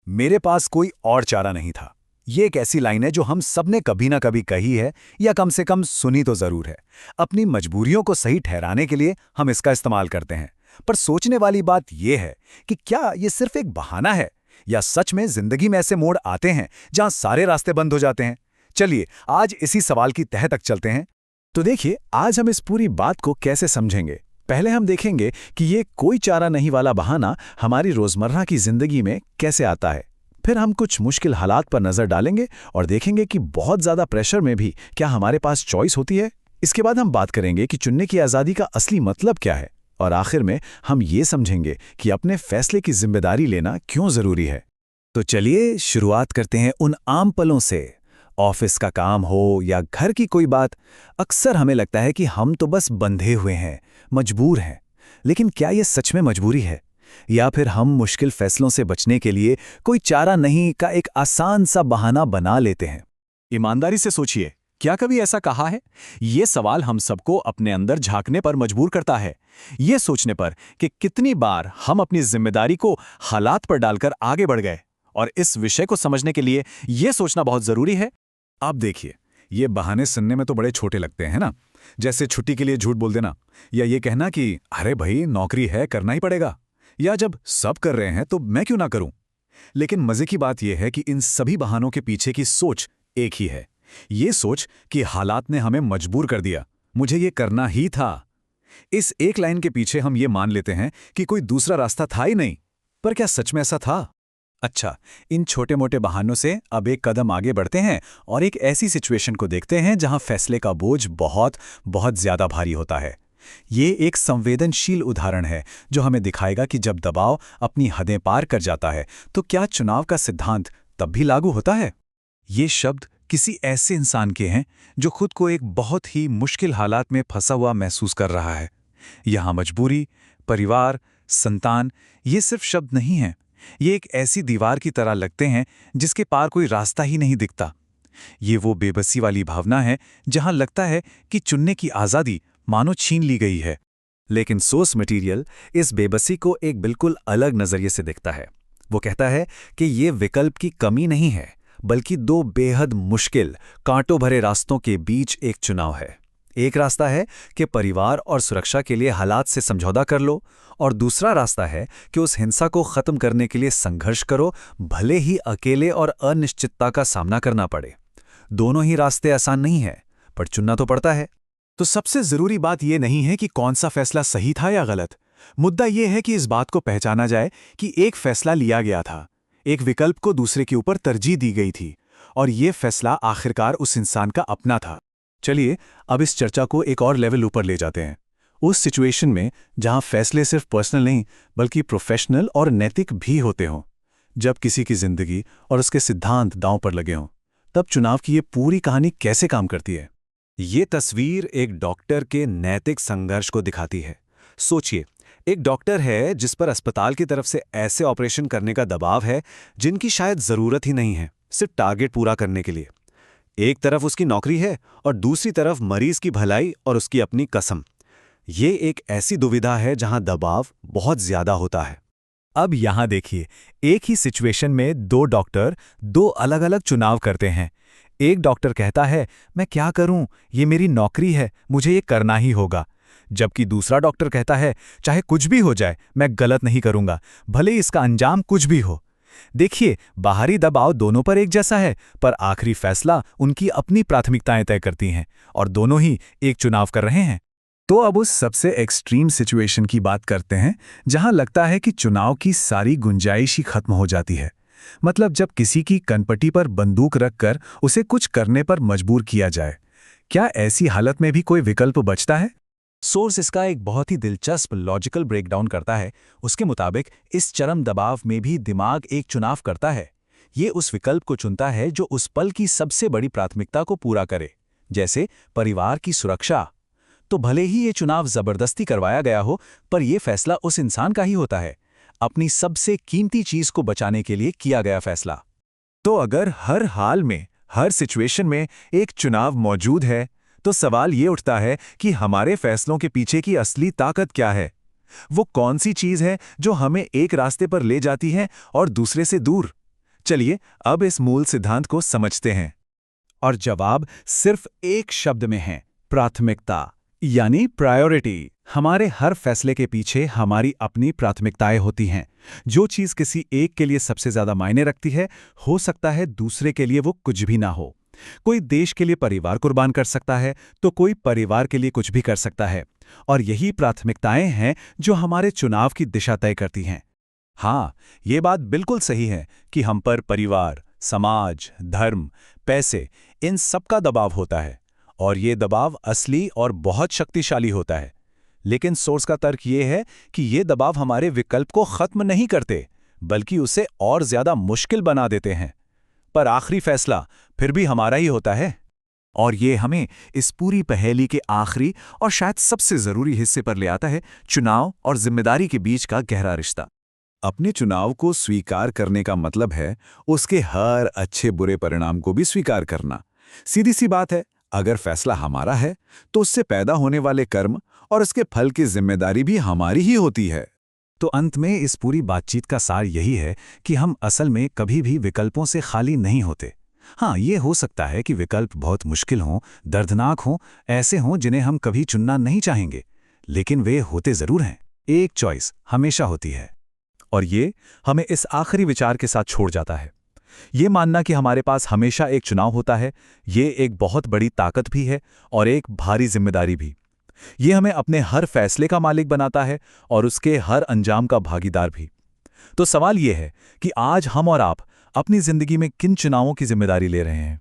मेरे पास कोई और चारा नहीं था। ये एक ऐसी लाइन है जो हम सबने कभी ना कभी कही है या कम से कम सुनी तो जरूर है। अपनी मजबूरियों को सही ठहराने के लिए हम इसका इस्तेमाल करते हैं। पर सोचने वाली बात यह है कि क्या ये सिर्फ एक बहाना है या सच में जिंदगी में ऐसे मोड़ आते हैं जहां सारे रास्ते बंद हो जाते हैं। चलिए आज इसी सवाल की तह तक चलते हैं। तो देखिए, आज हम इस पूरी बात को कैसे समझेंगे। पहले हम देखेंगे कि ये कोई चारा नहीं वाला बहाना हमारी रोजमर्रा की जिंदगी में कैसे आता है। फिर हम कुछ मुश्किल हालात पर नजर डालेंगे और देखेंगे कि बहुत ज्यादा प्रेशर में भी क्या हमारे पास चॉइस होती है। इसके बाद हम बात करेंगे कि चुनने की आजादी का असली मतलब क्या है। और आखिर में हम ये समझेंगे कि अपने फैसले की जिम्मेदारी लेना क्यों जरूरी है। तो चलिए शुरुआत करते हैं उन आम पलों से। ऑफिस का काम हो या घर की कोई बात, अक्सर हमें लगता है कि हम तो बस बंधे हुए हैं, मजबूर हैं। लेकिन क्या ये सच में मजबूरी है, या फिर हम मुश्किल फैसलों से बचने के लिए कोई चारा नहीं का एक आसान सा बहाना बना लेते हैं? ईमानदारी से सोचिए, क्या कभी ऐसा कहा है? ये सवाल हम सबको अपने अंदर झांकने पर मजबूर करता है। ये सोचने पर कि कितनी बार हम अपनी जिम्मेदारी को हालात पर डालकर आगे बढ़ गए। और इस विषय को समझने के लिए ये सोचना बहुत जरूरी है। आप देखिए, ये बहाने सुनने में तो बड़े छोटे लगते हैं ना, जैसे छुट्टी के लिए झूठ बोल देना, या ये कहना कि अरे भाई नौकरी है करना ही पड़ेगा, या जब सब कर रहे हैं तो मैं क्यों ना करूं। लेकिन मजे की बात यह है कि इन सभी बहानों के पीछे की सोच एक ही है। ये सोच कि हालात ने हमें मजबूर कर दिया, मुझे ये करना ही था। इस एक लाइन के पीछे हम ये मान लेते हैं कि कोई दूसरा रास्ता था ही नहीं। पर क्या सच में ऐसा था? अच्छा, इन छोटे मोटे बहानों से अब एक कदम आगे बढ़ते हैं और एक ऐसी सिचुएशन को देखते हैं जहां फैसले का बोझ बहुत बहुत ज्यादा भारी होता है। ये एक संवेदनशील उदाहरण है जो हमें दिखाएगा कि जब दबाव अपनी हदें पार कर जाता है तो क्या चुनाव का सिद्धांत तब भी लागू होता है। ये शब्द किसी ऐसे इंसान के हैं जो खुद को एक बहुत ही मुश्किल हालात में फंसा हुआ महसूस कर रहा है। यहाँ मजबूरी, परिवार, संतान, ये सिर्फ शब्द नहीं हैं। ये एक ऐसी दीवार की तरह लगते हैं जिसके पार कोई रास्ता ही नहीं दिखता। ये वो बेबसी वाली भावना है जहां लगता है कि चुनने की आज़ादी मानो छीन ली गई है। लेकिन सोर्स मटेरियल इस बेबसी को एक बिल्कुल अलग नजरिए से देखता है। वो कहता है कि ये विकल्प की कमी नहीं है, बल्कि दो बेहद मुश्किल, कांटों भरे रास्तों के बीच एक चुनाव है। एक रास्ता है कि परिवार और सुरक्षा के लिए हालात से समझौता कर लो, और दूसरा रास्ता है कि उस हिंसा को खत्म करने के लिए संघर्ष करो, भले ही अकेले और अनिश्चितता का सामना करना पड़े। दोनों ही रास्ते आसान नहीं हैं, पर चुनना तो पड़ता है। तो सबसे जरूरी बात यह नहीं है कि कौन सा फैसला सही था या गलत। मुद्दा यह है कि इस बात को पहचाना जाए कि एक फैसला लिया गया था, एक विकल्प को दूसरे के ऊपर तरजीह दी गई थी, और यह फैसला आखिरकार उस इंसान का अपना था। चलिए अब इस चर्चा को एक और लेवल ऊपर ले जाते हैं, उस सिचुएशन में जहां फैसले सिर्फ पर्सनल नहीं बल्कि प्रोफेशनल और नैतिक भी होते हों। जब किसी की जिंदगी और उसके सिद्धांत दांव पर लगे हों, तब चुनाव की ये पूरी कहानी कैसे काम करती है। ये तस्वीर एक डॉक्टर के नैतिक संघर्ष को दिखाती है। सोचिए, एक डॉक्टर है जिस पर अस्पताल की तरफ से ऐसे ऑपरेशन करने का दबाव है जिनकी शायद जरूरत ही नहीं है, सिर्फ टारगेट पूरा करने के लिए। एक तरफ उसकी नौकरी है और दूसरी तरफ मरीज की भलाई और उसकी अपनी कसम। ये एक ऐसी दुविधा है जहां दबाव बहुत ज्यादा होता है। अब यहां देखिए, एक ही सिचुएशन में दो डॉक्टर दो अलग अलग चुनाव करते हैं। एक डॉक्टर कहता है मैं क्या करूं, ये मेरी नौकरी है, मुझे ये करना ही होगा। जबकि दूसरा डॉक्टर कहता है चाहे कुछ भी हो जाए मैं गलत नहीं करूंगा, भले इसका अंजाम कुछ भी हो। देखिए, बाहरी दबाव दोनों पर एक जैसा है, पर आखिरी फैसला उनकी अपनी प्राथमिकताएं तय करती हैं, और दोनों ही एक चुनाव कर रहे हैं। तो अब उस सबसे एक्सट्रीम सिचुएशन की बात करते हैं जहां लगता है कि चुनाव की सारी गुंजाइश ही खत्म हो जाती है। मतलब जब किसी की कनपटी पर बंदूक रखकर उसे कुछ करने पर मजबूर किया जाए। क्या ऐसी हालत में भी कोई विकल्प बचता है? सोर्स इसका एक बहुत ही दिलचस्प लॉजिकल ब्रेकडाउन करता है। उसके मुताबिक इस चरम दबाव में भी दिमाग एक चुनाव करता है। ये उस विकल्प को चुनता है जो उस पल की सबसे बड़ी प्राथमिकता को पूरा करे, जैसे परिवार की सुरक्षा। तो भले ही ये चुनाव जबरदस्ती करवाया गया हो, पर यह फैसला उस इंसान का ही होता है, अपनी सबसे कीमती चीज को बचाने के लिए किया गया फैसला। तो अगर हर हाल में, हर सिचुएशन में एक चुनाव मौजूद है, तो सवाल ये उठता है कि हमारे फैसलों के पीछे की असली ताकत क्या है। वो कौन सी चीज है जो हमें एक रास्ते पर ले जाती है और दूसरे से दूर। चलिए अब इस मूल सिद्धांत को समझते हैं। और जवाब सिर्फ एक शब्द में है, प्राथमिकता, यानी प्रायोरिटी। हमारे हर फैसले के पीछे हमारी अपनी प्राथमिकताएं होती हैं। जो चीज़ किसी एक के लिए सबसे ज़्यादा मायने रखती है, हो सकता है दूसरे के लिए वो कुछ भी ना हो। कोई देश के लिए परिवार कुर्बान कर सकता है, तो कोई परिवार के लिए कुछ भी कर सकता है। और यही प्राथमिकताएं हैं जो हमारे चुनाव की दिशा तय करती हैं। हाँ, ये बात बिल्कुल सही है कि हम पर परिवार, समाज, धर्म, पैसे, इन सब का दबाव होता है। और ये दबाव असली और बहुत शक्तिशाली होता है। लेकिन सोर्स का तर्क ये है कि ये दबाव हमारे विकल्प को खत्म नहीं करते, बल्कि उसे और ज्यादा मुश्किल बना देते हैं। पर आखिरी फैसला फिर भी हमारा ही होता है। और ये हमें इस पूरी पहेली के आखिरी और शायद सबसे जरूरी हिस्से पर ले आता है, चुनाव और जिम्मेदारी के बीच का गहरा रिश्ता। अपने चुनाव को स्वीकार करने का मतलब है उसके हर अच्छे बुरे परिणाम को भी स्वीकार करना। सीधी सी बात है, अगर फैसला हमारा है तो उससे पैदा होने वाले कर्म और उसके फल की जिम्मेदारी भी हमारी ही होती है। तो अंत में इस पूरी बातचीत का सार यही है कि हम असल में कभी भी विकल्पों से खाली नहीं होते। हाँ, ये हो सकता है कि विकल्प बहुत मुश्किल हों, दर्दनाक हों, ऐसे हों जिन्हें हम कभी चुनना नहीं चाहेंगे, लेकिन वे होते ज़रूर हैं। एक चॉइस हमेशा होती है। और ये हमें इस आखिरी विचार के साथ छोड़ जाता है। ये मानना कि हमारे पास हमेशा एक चुनाव होता है, ये एक बहुत बड़ी ताकत भी है और एक भारी जिम्मेदारी भी। ये हमें अपने हर फैसले का मालिक बनाता है और उसके हर अंजाम का भागीदार भी। तो सवाल ये है कि आज हम और आप अपनी जिंदगी में किन चुनावों की जिम्मेदारी ले रहे हैं?